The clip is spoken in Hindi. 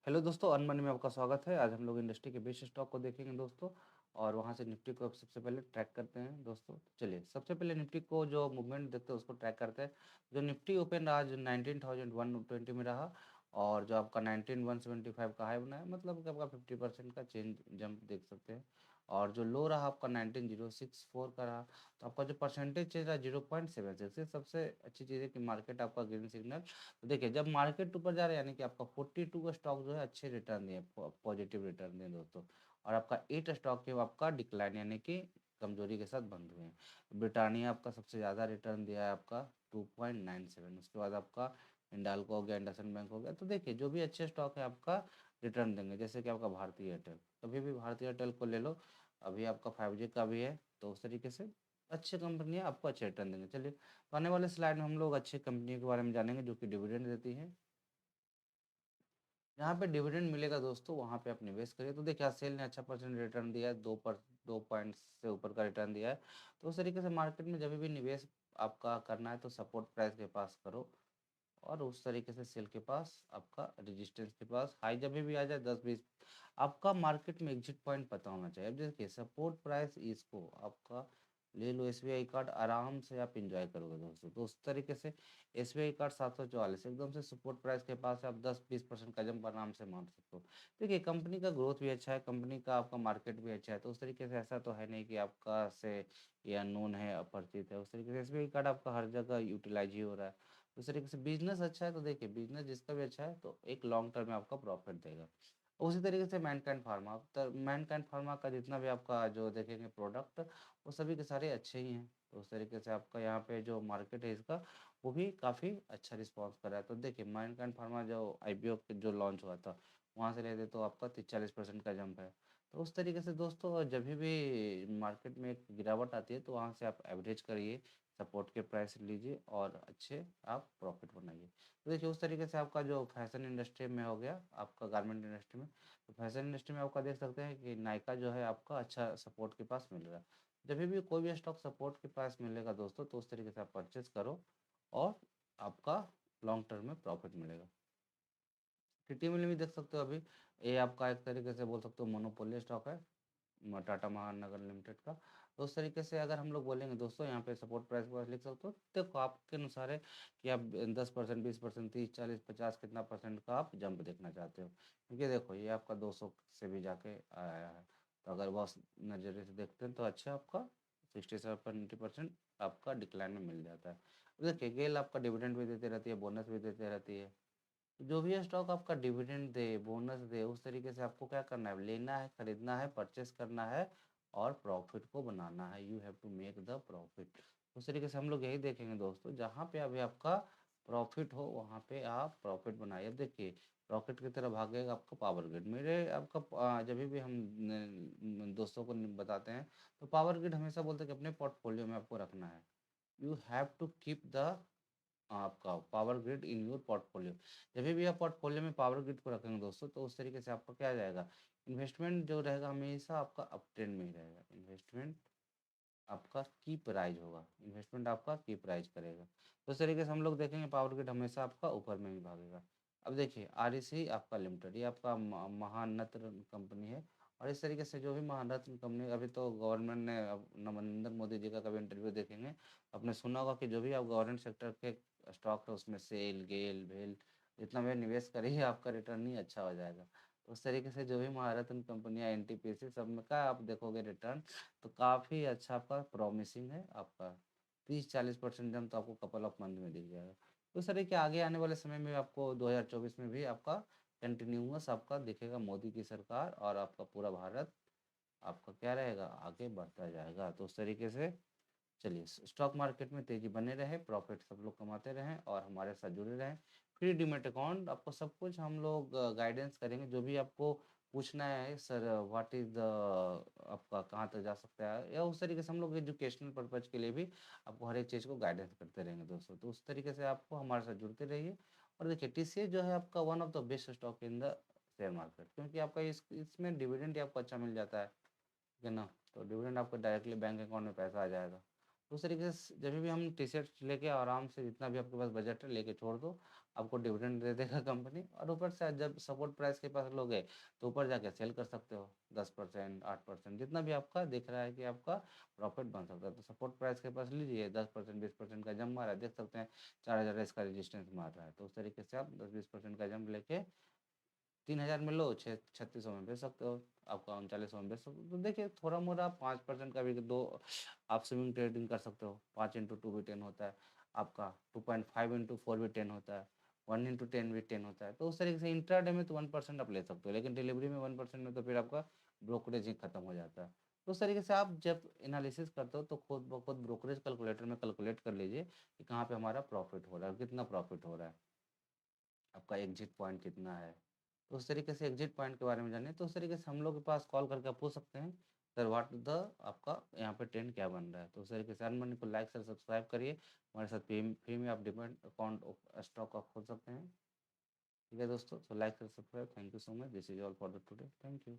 हेलो दोस्तों, अनमनी में आपका स्वागत है। आज हम लोग इंडस्ट्री के बेस्ट स्टॉक को देखेंगे दोस्तों, और वहां से निफ्टी को सबसे पहले ट्रैक करते हैं दोस्तों। चलिए, सबसे पहले निफ्टी को जो मूवमेंट देखते हैं उसको ट्रैक करते हैं। जो निफ्टी ओपन आज 19,120 में रहा, और जो आपका 19,175 का हाई बना है, मतलब कि आपका 50% का चेंज जंप देख सकते हैं। और जो लो रहा आपका 19,064 का रहा, तो आपका जो परसेंटेज चेंज रहा 0.76। ये सबसे अच्छी चीज़ है कि मार्केट आपका ग्रीन सिग्नल। तो देखिए, जब मार्केट ऊपर जा रहा है यानी कि आपका 42 का स्टॉक जो है अच्छे रिटर्न दिए, पॉजिटिव रिटर्न दिए दोस्तों। और आपका 8 स्टॉक है वो आपका डिक्लाइन यानी कि कमजोरी के साथ बंद हुए हैं। ब्रिटानिया आपका सबसे ज़्यादा रिटर्न दिया है आपका 2.97। उसके बाद आपका हिंडाल्को हो गया, इंडसइंड बैंक हो गया। तो देखिए, जो भी अच्छे स्टॉक है आपका रिटर्न देंगे, जैसे कि आपका भारतीय एयरटेल, कभी भी भारतीय एयरटेल को ले लो। अभी आपका 5G का भी है, तो उस तरीके से अच्छी कंपनियाँ आपको अच्छे रिटर्न देंगे। चलिए, तो आने वाले स्लाइड में हम लोग अच्छी कंपनी के बारे में जानेंगे जो कि डिविडेंड देती है। जहाँ पे डिविडेंड मिलेगा दोस्तों, वहाँ पे आप निवेश करिए। तो देखिए, आज सेल ने अच्छा परसेंट रिटर्न दिया है, 2 पॉइंट से ऊपर का रिटर्न दिया है। तो उस तरीके से मार्केट में जब भी निवेश आपका करना है तो सपोर्ट प्राइस के पास करो, और उस तरीके से सेल के पास आपका रेजिस्टेंस के पास हाई जब भी आ जाए 10-20, आपका मार्केट में एग्जिट पॉइंट पता होना चाहिए। अब देखिए, सपोर्ट प्राइस इसको आपका ले लो, एसबीआई कार्ड आराम से आप इंजॉय करोगे दोस्तों। तो उस तरीके से एसबीआई कार्ड 744 एकदम से सपोर्ट प्राइस के पास है, आप 10-20% का जंप आराम से मार सकते हो। देखिए, कंपनी का ग्रोथ भी अच्छा है, कंपनी का आपका मार्केट भी अच्छा है। तो उस तरीके से ऐसा तो है नहीं कि आपका से ये अननोन है, अपरिचित है। उस तरीके से एसबीआई कार्ड आपका हर जगह यूटिलाइज ही हो रहा है। उस तरीके से बिजनेस अच्छा है, तो देखिए बिजनेस जिसका भी अच्छा है तो एक लॉन्ग टर्म में आपका प्रॉफिट देगा। उसी तरीके से मैनकाइंड फार्मा, मैनकाइंड फार्मा का जितना भी आपका जो देखेंगे प्रोडक्ट, वो सभी के सारे अच्छे ही हैं। तो उस तरीके से आपका यहाँ पे जो मार्केट है इसका, वो भी काफ़ी अच्छा रिस्पांस कर रहा है। तो देखिए, मैनकाइंड फार्मा जो आईपीओ जो लॉन्च हुआ था, वहाँ से लेते तो आपका 40% का जंप है। तो उस तरीके से दोस्तों, जब भी मार्केट में एक गिरावट आती है तो वहाँ से आप एवरेज करिए, सपोर्ट के प्राइस लीजिए और अच्छे आप प्रॉफिट बनाइए। तो देखिए, उस तरीके से आपका जो फैशन इंडस्ट्री में हो गया, आपका गारमेंट इंडस्ट्री में, तो फैशन इंडस्ट्री में आपका देख सकते हैं कि नायका जो है आपका अच्छा सपोर्ट के पास मिल रहा है। जब भी कोई भी स्टॉक सपोर्ट के पास मिलेगा दोस्तों, तो उस तरीके से आप परचेज करो, और आपका लॉन्ग टर्म में प्रॉफिट मिलेगा। टीटीएमएल भी देख सकते हो अभी, ये आपका एक तरीके से बोल सकते हो मोनोपोली स्टॉक है, टाटा महानगर लिमिटेड का। तो उस तरीके से अगर हम लोग बोलेंगे दोस्तों, यहाँ पे सपोर्ट प्राइस को लिख सकते हो। देखो, आपके अनुसार है कि आप 10%, 20%, 30, 40, 50 कितना परसेंट का आप जंप देखना चाहते हो। क्योंकि देखो, ये आपका 200 से भी जाके आया है। तो अगर बस नज़रिए से देखते हैं तो अच्छा आपका 67-70% आपका डिक्लाइन में मिल जाता है। देखिए, गेल आपका डिविडेंड भी देते रहती है, बोनस भी देते रहती है। जो भी स्टॉक आपका डिविडेंड दे, बोनस दे, उस तरीके से आपको क्या करना है, लेना है, खरीदना है, परचेस करना है, और प्रॉफिट को बनाना है। You have to make the profit. उस तरीके से हम लोग यही देखेंगे दोस्तों, जहाँ पे अभी आपका प्रॉफिट हो वहाँ पे आप प्रॉफिट बनाइए। अब देखिए, प्रॉफिट की तरफ भागेगा आपका पावर ग्रिड। मेरे आपका जब भी हम दोस्तों को बताते हैं, तो पावर ग्रिड हमेशा बोलते हैं कि अपने पोर्टफोलियो में आपको रखना है। You have to keep the आपका Power Grid in your portfolio. जब भी आप पोर्टफोलियो में पावर ग्रिड को रखेंगे दोस्तों, तो उस तरीके से आपका क्या आ जाएगा, इन्वेस्टमेंट जो रहेगा हमेशा आपका अप ट्रेंड में ही रहेगा। इन्वेस्टमेंट आपका कीप राइज होगा, इन्वेस्टमेंट आपका कीप राइज करेगा। तो इस तरीके से हम लोग देखेंगे पावर ग्रिड हमेशा आपका ऊपर में ही भागेगा। अब देखिए, आरईसी आपका लिमिटेड, ये आपका महानत्र कंपनी है। और इस तरीके से जो भी महानत्र कंपनी, अभी तो गवर्नमेंट ने, अब नरेंद्र मोदी जी का कभी इंटरव्यू देखेंगे, आपने सुना होगा कि जो भी आप गवर्नमेंट सेक्टर के स्टॉक है उसमें सेल, गेल, भेल, जितना भी निवेश करिए आपका रिटर्न ही अच्छा हो जाएगा। तो उस तरीके से जो भी महारत्न कंपनियां, एनटीपीसी, सब में का आप देखोगे रिटर्न, तो काफ़ी अच्छा आपका प्रॉमिसिंग है। आपका 30-40% जम तो आपको कपल ऑफ मंथ में दिख जाएगा। तो इस तरह के आगे आने वाले समय में आपको 2024 में भी आपका कंटिन्यूअस आपका दिखेगा, मोदी की सरकार और आपका पूरा भारत आपका क्या रहेगा, आगे बढ़ता जाएगा। तो उस तरीके से चलिए, स्टॉक मार्केट में तेजी बने रहे, प्रॉफिट सब लोग कमाते रहें और हमारे साथ जुड़े रहें। फ्री डीमेट अकाउंट आपको सब कुछ हम लोग गाइडेंस करेंगे। जो भी आपको पूछना है, सर व्हाट इज़ द, आपका कहाँ तक जा सकता है, या उस तरीके से हम लोग एजुकेशनल पर्पज़ के लिए भी आपको हर एक चीज़ को गाइडेंस करते रहेंगे दोस्तों। तो उस तरीके से आपको हमारे साथ जुड़ते रहिए। और देखिए, टीसीएस जो है आपका one of the best stock in the share market, क्योंकि आपका इसमें डिविडेंड आपको अच्छा मिल जाता है। ठीक है ना। तो डिविडेंड आपको डायरेक्टली बैंक अकाउंट में पैसा आ जाएगा। तो उस तरीके से जब भी हम टी-शर्ट लेके आराम से जितना भी आपके पास बजट है लेके छोड़ दो, आपको डिविडेंड दे देगा कंपनी और ऊपर से जब सपोर्ट प्राइस के पास लोगे तो ऊपर जाके सेल कर सकते हो 10%, 8% जितना भी आपका दिख रहा है कि आपका प्रॉफिट बन सकता है। तो सपोर्ट प्राइस के पास लीजिए 10%, 20% का जंप मारा है, देख सकते हैं 4000 इसका रेजिस्टेंस मार रहा है। तो उस तरीके से आप 10-20% का जंप लेके 3000 में लो, 3600 में बेच सकते हो, आपका 3900 में बेच सकते हो। तो देखिए थोड़ा मोड़ा 5% का भी दो आप स्विंग ट्रेडिंग कर सकते हो। 5x2 भी 10 होता है, आपका 2.5x4 भी 10 होता है, 1x10 भी 10 होता है। तो उस तरीके से इंट्राडे में तो 1% आप ले सकते हो, लेकिन डिलीवरी में 1% में तो फिर आपका ब्रोकरेज ही खत्म हो जाता है। तो उस तरीके से आप जब एनालिसिस करते हो तो खुद ब खुद ब्रोकरेज कैलकुलेटर में कैलकुलेट कर लीजिए कि कहाँ पे हमारा प्रॉफिट हो रहा है, कितना प्रॉफिट हो रहा है, आपका एग्जिट पॉइंट कितना है। तो उस तरीके से एग्जिट पॉइंट के बारे में जानिए। तो उस तरीके से हम लोग के पास कॉल करके आप पूछ सकते हैं, सर व्हाट द आपका यहाँ पे ट्रेंड क्या बन रहा है। तो उस तरीके से अर्न मनी को लाइक सर सब्सक्राइब करिए। हमारे साथ फ्री में आप डिपेंड अकाउंट स्टॉक आप खोल सकते हैं। ठीक है दोस्तों, तो like sir subscribe. Thank you so much. This is all for the today. Thank you.